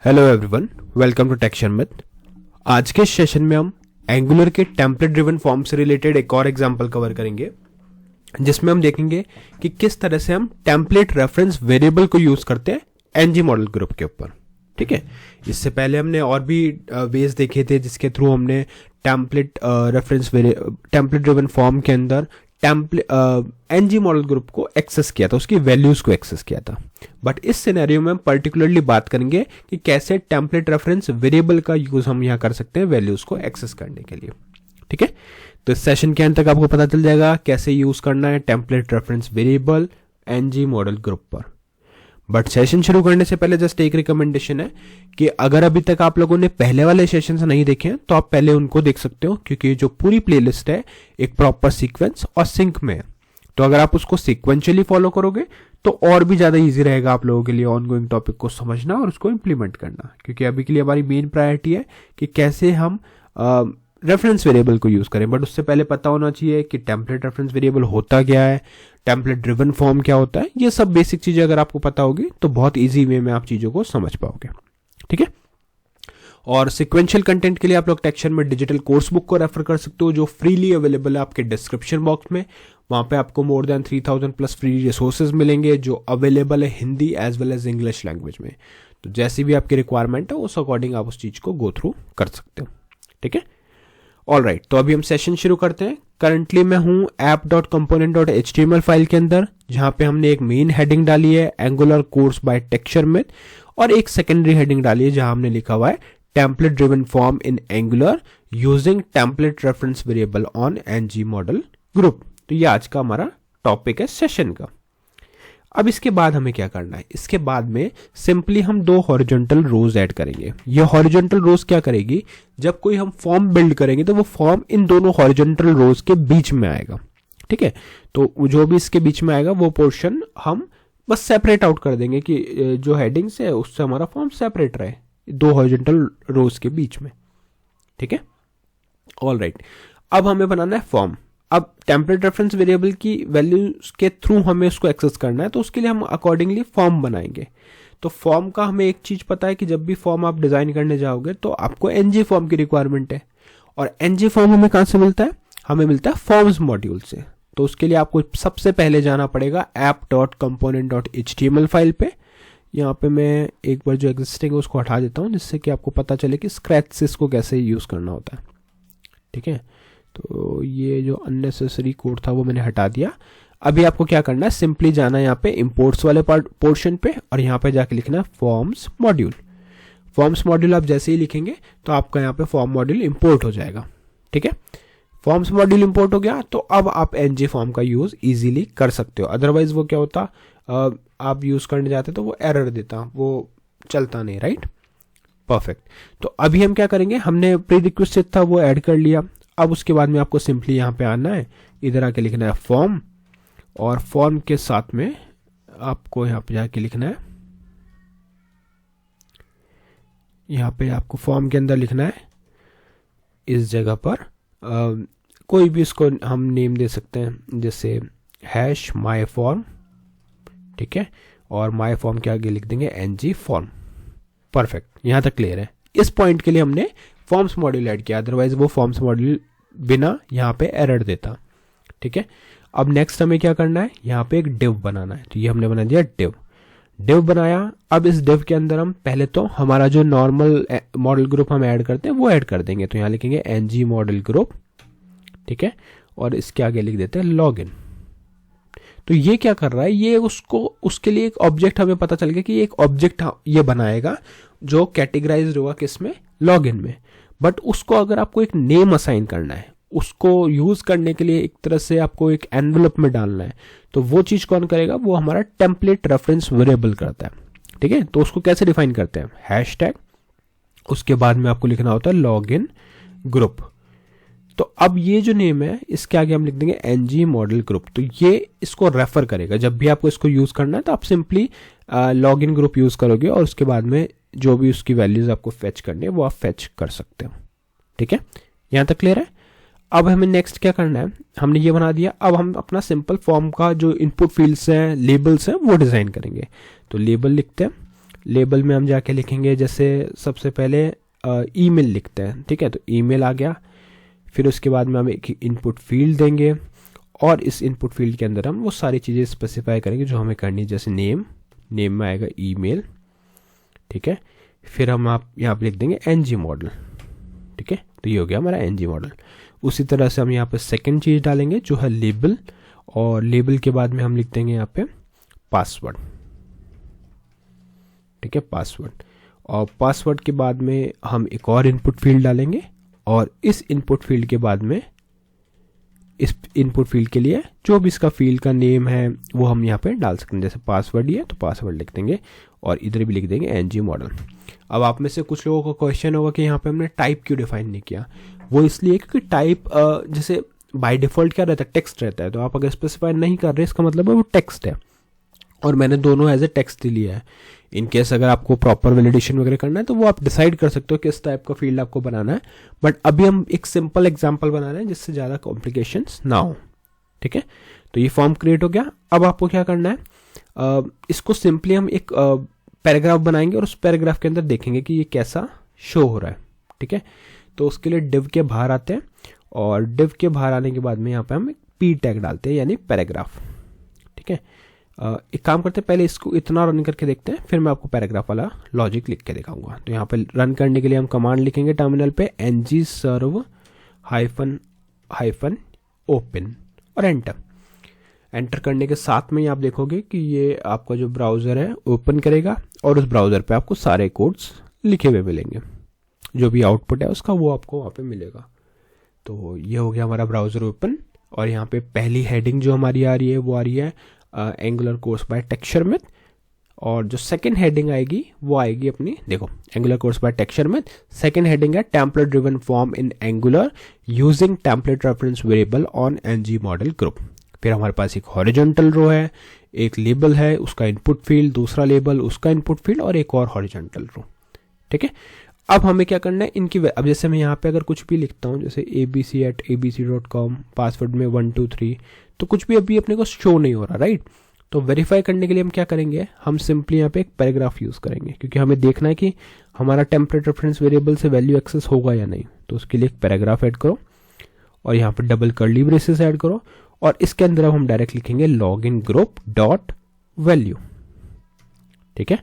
Hello everyone, welcome to tech Sharmit. आज के session में हम एंगुलर के टेम्पलेट ड्रिवन फॉर्म से रिलेटेड एक और एग्जांपल कवर करेंगे, जिसमें हम देखेंगे कि किस तरह से हम टेम्पलेट रेफरेंस वेरिएबल को यूज करते हैं एनजी मॉडल ग्रुप के ऊपर। ठीक है, इससे पहले हमने और भी वेज देखे थे जिसके थ्रू हमने टेम्पलेट ड्रिवन फॉर्म के अंदर एनजी मॉडल ग्रुप को एक्सेस किया था, उसकी वैल्यूज को एक्सेस किया था। बट इस सिनेरियो में हम पर्टिकुलरली बात करेंगे कि कैसे टेम्पलेट रेफरेंस वेरिएबल का यूज हम यहाँ कर सकते हैं वैल्यूज को एक्सेस करने के लिए। ठीक है, तो इस सेशन के अंत तक आपको पता चल जाएगा कैसे यूज करना है template reference variable ng model group पर। बट सेशन शुरू करने से पहले जस्ट एक रिकमेंडेशन है कि अगर अभी तक आप लोगों ने पहले वाले सेशन से नहीं देखे हैं तो आप पहले उनको देख सकते हो, क्योंकि जो पूरी प्लेलिस्ट है एक प्रॉपर सीक्वेंस और सिंक में है। तो अगर आप उसको सीक्वेंशियली फॉलो करोगे तो और भी ज्यादा इजी रहेगा आप लोगों के लिए ऑनगोइंग टॉपिक को समझना और उसको इंप्लीमेंट करना, क्योंकि अभी के लिए हमारी मेन प्रायोरिटी है कि कैसे हम रेफरेंस वेरिएबल को यूज करें। बट उससे पहले पता होना चाहिए कि टेम्पलेट रेफरेंस वेरिएबल होता क्या है, टेम्पलेट ड्रिवन फॉर्म क्या होता है। ये सब बेसिक चीजें अगर आपको पता होगी तो बहुत इजी वे में आप चीजों को समझ पाओगे। ठीक है, और सिक्वेंशियल कंटेंट के लिए आप लोग टेक्शन में डिजिटल कोर्स बुक को रेफर कर सकते हो, जो फ्रीली अवेलेबल है आपके डिस्क्रिप्शन बॉक्स में। वहां पे आपको more than 3000 plus free resources मिलेंगे जो अवेलेबल है Hindi as well as English language में। तो जैसी भी आपकी रिक्वायरमेंट है उस अकॉर्डिंग आप उस चीज को गो थ्रू कर सकते हो। ठीक है, ऑलराइट, तो अभी हम सेशन शुरू करते हैं। करंटली मैं हूं app.component.html फाइल के अंदर, जहां पे हमने एक मेन हेडिंग डाली है angular course bye take Sharmit, और एक सेकेंडरी हेडिंग डाली है जहां हमने लिखा हुआ है template driven form in Angular using template reference variable on NG model group. तो ये आज का हमारा टॉपिक है सेशन का। अब इसके बाद हमें क्या करना है, इसके बाद में सिंपली हम दो हॉरिजॉन्टल रोज ऐड करेंगे। ये हॉरिजॉन्टल रोज क्या करेगी, जब कोई हम फॉर्म बिल्ड करेंगे तो वो फॉर्म इन दोनों हॉरिजॉन्टल रोज के बीच में आएगा। ठीक है, तो जो भी इसके बीच में आएगा वो पोर्शन हम बस सेपरेट आउट कर देंगे कि जो हेडिंग्स है उससे हमारा फॉर्म सेपरेट रहे दो हॉरिजॉन्टल रोज के बीच में। ठीक है, ऑलराइट, अब हमें बनाना है फॉर्म। अब टेम्पलेट रेफरेंस वेरिएबल की वैल्यूज के थ्रू हमें उसको एक्सेस करना है, तो उसके लिए हम अकॉर्डिंगली फॉर्म बनाएंगे। तो फॉर्म का हमें एक चीज पता है कि जब भी फॉर्म आप डिजाइन करने जाओगे तो आपको एनजी फॉर्म की रिक्वायरमेंट है, और एनजी फॉर्म हमें कहां से मिलता है, हमें मिलता है फॉर्म्स मॉड्यूल से। तो उसके लिए आपको सबसे पहले जाना पड़ेगा app.component.html फाइल पे। यहाँ पे मैं एक बार जो एग्जिस्टिंग है उसको हटा देता हूँ, जिससे कि आपको पता चले कि स्क्रैच से इसको कैसे यूज करना होता है। ठीक है, तो ये जो अननेसेसरी कोड था वो मैंने हटा दिया। अभी आपको क्या करना है, सिंपली जाना है यहाँ पे इंपोर्ट्स वाले पोर्शन पे, और यहाँ पे जाके लिखना है फॉर्म्स मॉड्यूल। फॉर्म्स मॉड्यूल आप जैसे ही लिखेंगे तो आपका यहाँ पे फॉर्म मॉड्यूल इंपोर्ट हो जाएगा। ठीक है, फॉर्म्स मॉड्यूल इंपोर्ट हो गया तो अब आप एनजी फॉर्म का यूज इजीली कर सकते हो। अदरवाइज वो क्या होता, आप यूज करने जाते तो वो एरर देता, वो चलता नहीं। Right, perfect. तो अभी हम क्या करेंगे, हमने प्री रिक्वेस्टेड था वो ऐड कर लिया। अब उसके बाद में आपको सिंपली यहाँ पे आना है, इधर आके लिखना है फॉर्म, और फॉर्म के साथ में आपको यहाँ पे जाके लिखना है, यहाँ पे आपको फॉर्म के अंदर लिखना है इस जगह पर कोई भी इसको हम नेम दे सकते हैं, जैसे हैश माई फॉर्म। ठीक है, और माई फॉर्म के आगे लिख देंगे एनजी फॉर्म। परफेक्ट, यहाँ तक क्लियर है। इस पॉइंट के लिए हमने फॉर्म्स मॉड्यूल ऐड किया, अदरवाइज वो फॉर्म्स मॉड्यूल बिना यहाँ पे एरर देता। ठीक है, अब नेक्स्ट हमें क्या करना है, यहाँ पे एक डिव बनाना है। तो ये हमने बना दिया डिव बनाया। अब इस डिव के अंदर हम पहले तो हमारा जो नॉर्मल मॉडल ग्रुप हम ऐड करते हैं वो ऐड कर देंगे। तो यहाँ लिखेंगे एनजी मॉडल ग्रुप। ठीक है, और इसके आगे लिख देते हैं लॉगिन। तो ये क्या कर रहा है, ये उसके लिए एक ऑब्जेक्ट हमें पता चल गया कि एक ऑब्जेक्ट ये बनाएगा जो कैटेगराइज्ड होगा किसमें, लॉगिन में। बट उसको अगर आपको एक नेम असाइन करना है, उसको यूज करने के लिए एक तरह से आपको एक एनवेलप में डालना है, तो वो चीज कौन करेगा, वो हमारा टेम्पलेट रेफरेंस वेरिएबल करता है। ठीक है, तो उसको कैसे डिफाइन करते हैं, हैशटैग, उसके बाद में आपको लिखना होता है लॉगिन ग्रुप। तो अब ये जो नेम है इसके आगे हम लिख देंगे एनजी मॉडल ग्रुप। तो ये इसको रेफर करेगा, जब भी आपको इसको यूज करना है तो आप सिंपली लॉगिन ग्रुप यूज करोगे, और उसके बाद में जो भी उसकी वैल्यूज आपको फेच करनी है वो आप फेच कर सकते हो। ठीक है, यहां तक क्लियर है। अब हमें नेक्स्ट क्या करना है, हमने ये बना दिया। अब हम अपना सिंपल फॉर्म का जो इनपुट फील्ड्स हैं, लेबल्स हैं, वो डिजाइन करेंगे। तो लेबल लिखते हैं, लेबल में हम जाके लिखेंगे, जैसे सबसे पहले ईमेल लिखते हैं, ठीक है। तो ईमेल आ गया, फिर उसके बाद में हम एक इनपुट फील्ड देंगे और इस इनपुट फील्ड के अंदर हम वो सारी चीज़ें स्पेसिफाई करेंगे जो हमें करनी है, जैसे नेम में आएगा ईमेल, ठीक है। फिर हम आप यहाँ पे लिख देंगे एनजी मॉडल, ठीक है। तो ये हो गया हमारा एनजी मॉडल। उसी तरह से हम यहाँ पे सेकंड चीज़ डालेंगे जो है लेबल, और लेबल के बाद में हम लिख देंगे यहाँ पे पासवर्ड, ठीक है, पासवर्ड। और पासवर्ड के बाद में हम एक और इनपुट फील्ड डालेंगे और इस इनपुट फील्ड के बाद में इस इनपुट फील्ड के लिए जो भी इसका फील्ड का नेम है वो हम यहाँ पे डाल सकते हैं, जैसे पासवर्ड ही है तो पासवर्ड लिख देंगे और इधर भी लिख देंगे एनजी मॉडल। अब आप में से कुछ लोगों का क्वेश्चन होगा कि यहाँ पे हमने टाइप क्यों डिफाइन नहीं किया। वो इसलिए क्योंकि टाइप जैसे बाय डिफॉल्ट क्या रहता है, टेक्स्ट रहता है। तो आप अगर स्पेसिफाई नहीं कर रहे इसका मतलब है वो टेक्स्ट है, और मैंने दोनों एज ए टेक्स्ट ही लिया है। इन केस अगर आपको प्रॉपर वैलिडेशन वगैरह करना है तो वो आप डिसाइड कर सकते हो किस टाइप का फील्ड आपको बनाना है, बट अभी हम एक सिंपल एग्जांपल बना रहे हैं जिससे ज़्यादा कॉम्प्लिकेशंस ना हो, ठीक है। तो ये फॉर्म क्रिएट हो गया। अब आपको क्या करना है, इसको सिंपली हम एक पैराग्राफ बनाएंगे और उस पैराग्राफ के अंदर देखेंगे कि ये कैसा शो हो रहा है, ठीक है। तो उसके लिए डिव के बाहर आते हैं और डिव के बाहर आने के बाद में यहाँ पे हम पी टैग डालते हैं, यानी पैराग्राफ, ठीक है। एक काम करते हैं, पहले इसको इतना रन करके देखते हैं, फिर मैं आपको पैराग्राफ वाला लॉजिक लिख के दिखाऊंगा। तो यहाँ पे रन करने के लिए हम कमांड लिखेंगे टर्मिनल पे ng serve -, ओपन और एंटर करने के साथ में ही आप देखोगे कि ये आपका जो ब्राउज़र है ओपन करेगा और उस ब्राउज़र पे आपको सारे कोड्स लिखे हुए मिलेंगे, जो भी आउटपुट है उसका वो आपको वहाँ पे मिलेगा। तो ये हो गया हमारा ब्राउज़र ओपन, और यहाँ पे पहली हेडिंग जो हमारी आ रही है वो आ रही है एंगुलर कोर्स बाय टेक्सचरमैथ, और जो सेकंड हेडिंग आएगी वो आएगी अपनी, देखो एंगुलर कोर्स बाय टेक्सचरमैथ, सेकंड हेडिंग है template driven form in Angular using template reference variable on NG model group. फिर हमारे पास एक हॉरिजॉन्टल रो है, एक लेबल है उसका इनपुट फील्ड, दूसरा लेबल उसका इनपुट फील्ड और एक और हॉरिजॉन्टल रो, ठीक है। अब हमें क्या करना है इनकी, अब जैसे मैं यहाँ पे अगर कुछ भी लिखता हूँ जैसे abc@abc.com, पासवर्ड में 123, तो कुछ भी अभी अपने को शो नहीं हो रहा, राइट। तो वेरीफाई करने के लिए हम क्या करेंगे, हम सिंपली यहाँ पे एक पैराग्राफ यूज़ करेंगे, क्योंकि हमें देखना है कि हमारा टेम्पलेट रेफरेंस वेरिएबल से वैल्यू एक्सेस होगा या नहीं। तो उसके लिए एक पैराग्राफ ऐड करो और यहाँ पे डबल कर्ली ब्रेसेस ऐड करो, और इसके अंदर अब हम डायरेक्ट लिखेंगे लॉगिन ग्रुप डॉट वैल्यू, ठीक है।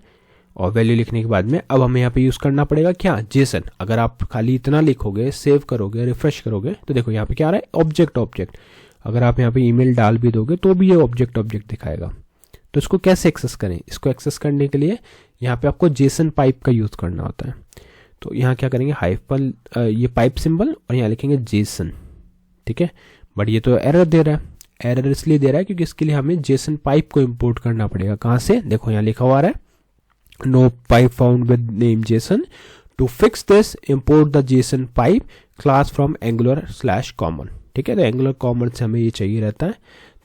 और वैल्यू लिखने के बाद में अब हमें यहाँ पे यूज़ करना पड़ेगा क्या, जेसन। अगर आप खाली इतना लिखोगे, सेव करोगे, रिफ्रेश करोगे, तो देखो यहाँ पे क्या आ रहा है, ऑब्जेक्ट। अगर आप यहाँ पे ईमेल डाल भी दोगे तो भी ये ऑब्जेक्ट दिखाएगा। तो इसको कैसे एक्सेस करें, इसको एक्सेस करने के लिए यहाँ पे आपको जेसन पाइप का यूज़ करना होता है। तो यहाँ क्या करेंगे, हाइफन ये पाइप सिंबल और यहाँ लिखेंगे जेसन, ठीक है। बट ये तो एरर दे रहा है, एरर इसलिए दे रहा है क्योंकि इसके लिए हमें जेसन पाइप को इंपोर्ट करना पड़ेगा। कहाँ से, देखो यहाँ लिखा हुआ है no pipe found with name JSON, to fix this import the JSON pipe class from Angular common, ठीक है। तो एंगुलर कॉमन से हमें ये चाहिए रहता है।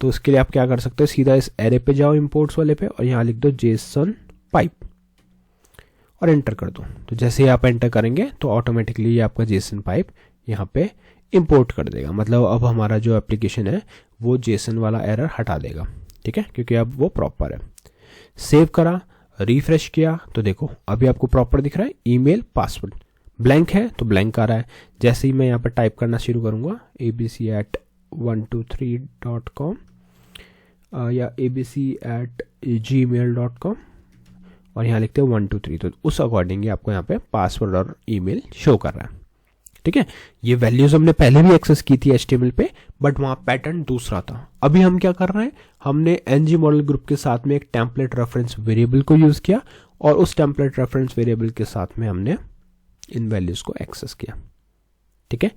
तो उसके लिए आप क्या कर सकते हो, सीधा इस एरे पे जाओ इंपोर्ट्स वाले पे और यहाँ लिख दो जेसन पाइप और एंटर कर दो। तो जैसे ही आप एंटर करेंगे तो ऑटोमेटिकली ये आपका जेसन पाइप यहाँ पे इंपोर्ट कर देगा। मतलब अब हमारा जो एप्लीकेशन है वो जेसन वाला एरर हटा देगा, ठीक है, क्योंकि अब वो प्रॉपर है। सेव करा, रिफ्रेश किया तो देखो अभी आपको प्रॉपर दिख रहा है, ईमेल पासवर्ड। ब्लैंक है तो ब्लैंक आ रहा है। जैसे ही मैं यहाँ पर टाइप करना शुरू करूँगा abc@123.com या abc@gmail.com और यहाँ लिखते हैं 123, तो उस अकॉर्डिंग ही आपको यहाँ पे पासवर्ड और ईमेल शो कर रहा है, ठीक है। ये वैल्यूज हमने पहले भी एक्सेस की थी HTML पे, बट वहाँ पैटर्न दूसरा था। अभी हम क्या कर रहे हैं, हमने एनजी मॉडल ग्रुप के साथ में एक टेम्पलेट रेफरेंस वेरिएबल को यूज़ किया और उस टेम्पलेट रेफरेंस वेरिएबल के साथ में हमने इन वैल्यूज को एक्सेस किया, ठीक है।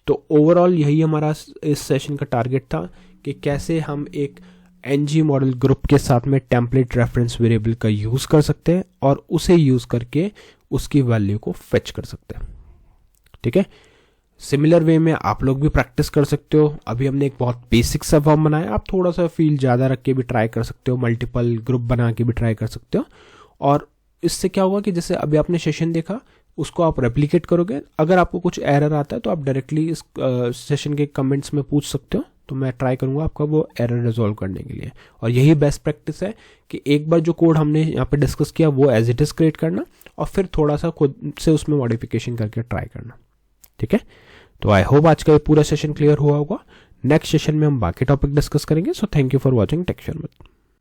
तो ओवरऑल यही हमारा इस सेशन का टारगेट था कि कैसे हम एक एनजी मॉडल ग्रुप के साथ में टेम्पलेट रेफरेंस वेरिएबल का यूज़ कर सकते हैं और उसे यूज़ करके उसकी वैल्यू को फेच कर सकते हैं, ठीक है। सिमिलर वे में आप लोग भी प्रैक्टिस कर सकते हो। अभी हमने एक बहुत बेसिक सा फॉर्म बनाया, आप थोड़ा सा फील्ड ज़्यादा रख के भी ट्राई कर सकते हो, मल्टीपल ग्रुप बना के भी ट्राई कर सकते हो। और इससे क्या होगा कि जैसे अभी आपने सेशन देखा उसको आप रेप्लिकेट करोगे। अगर आपको कुछ एरर आता है तो आप डायरेक्टली इस सेशन के कमेंट्स में पूछ सकते हो, तो मैं ट्राई करूंगा आपका वो एरर रिजॉल्व करने के लिए। और यही बेस्ट प्रैक्टिस है कि एक बार जो कोड हमने यहाँ पे डिस्कस किया वो एज इट इज क्रिएट करना और फिर थोड़ा सा खुद से उसमें मॉडिफिकेशन करके ट्राई करना। ठीक है, तो आई होप आज का ये पूरा सेशन क्लियर हुआ होगा। नेक्स्ट सेशन में हम बाकी टॉपिक डिस्कस करेंगे। So thank you for watching tech शर्मत।